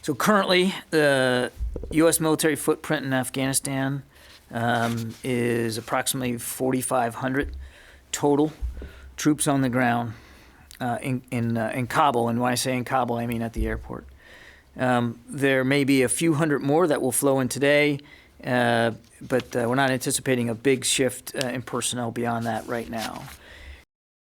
So currently, the U.S. military footprint in Afghanistan is approximately 4,500 total troops on the ground in Kabul. And when I say in Kabul, I mean at the airport. There may be a few hundred more that will flow in today, but we're not anticipating a big shift in personnel beyond that right now.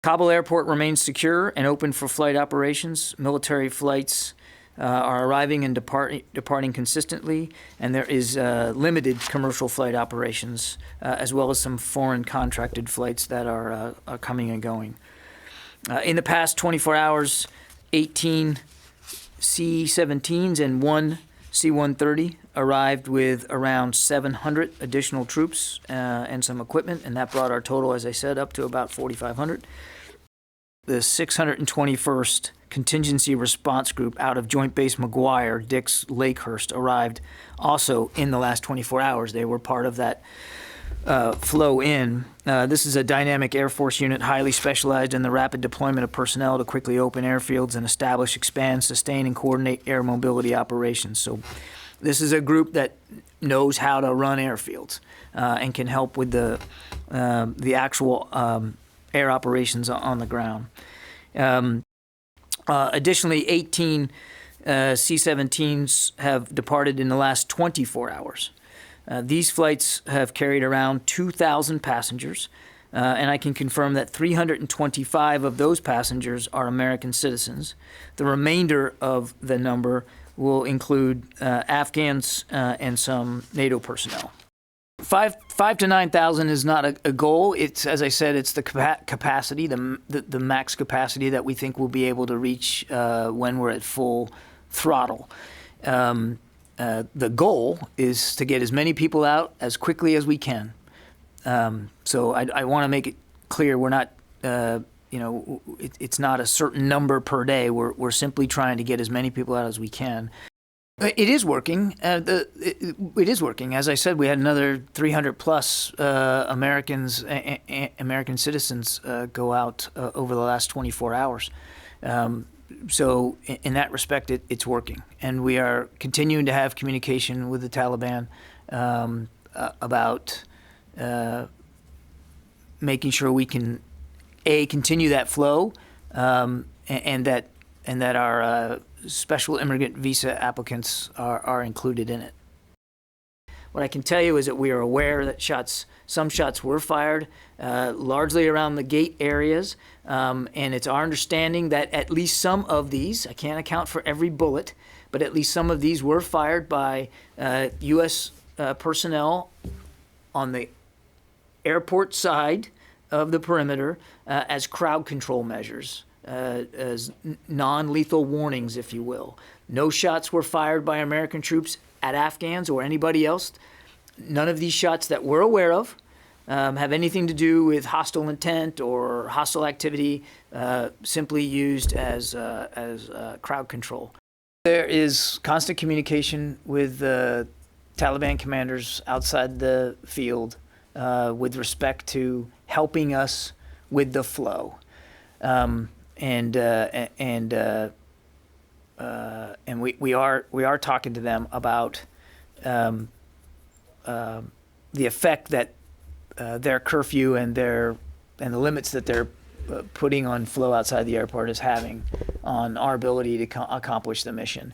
Kabul airport remains secure and open for flight operations. Military flights are arriving and departing consistently, and there is limited commercial flight operations, as well as some foreign contracted flights that are coming and going. In the past 24 hours, 18 C-17s and 1 C-130 arrived with around 700 additional troops and some equipment, and that brought our total, as I said, up to about 4,500. The 621st Contingency Response Group out of Joint Base McGuire, Dix, Lakehurst arrived also in the last 24 hours. They were part of that flow in. This is a dynamic Air Force unit highly specialized in the rapid deployment of personnel to quickly open airfields and establish, expand, sustain, and coordinate air mobility operations. So this is a group that knows how to run airfields and can help with the actual air operations on the ground. Additionally, 18 C-17s have departed in the last 24 hours. These flights have carried around 2,000 passengers, and I can confirm that 325 of those passengers are American citizens. The remainder of the number will include Afghans and some NATO personnel. 5 to 9,000 is not a goal. It's, as I said, it's the capacity, the max capacity that we think we'll be able to reach when we're at full throttle. The goal is to get as many people out as quickly as we can. So I want to make it clear we're not, it's not a certain number per day. We're simply trying to get as many people out as we can. It is working. It is working. As I said, we had another 300 plus American citizens go out over the last 24 hours. So in that respect, it's working. And we are continuing to have communication with the Taliban about making sure we can, continue that flow and that our special immigrant visa applicants are included in it. What I can tell you is that we are aware that some shots were fired, largely around the gate areas, and it's our understanding that at least some of these, I can't account for every bullet, but at least some of these were fired by U.S. Personnel on the airport side of the perimeter as crowd control measures. As non-lethal warnings, if you will. No shots were fired by American troops at Afghans or anybody else. None of these shots that we're aware of have anything to do with hostile intent or hostile activity, simply used as crowd control. There is constant communication with the Taliban commanders outside the field with respect to helping us with the flow. And we are talking to them about the effect that their curfew and the limits that they're putting on flow outside the airport is having on our ability to accomplish the mission.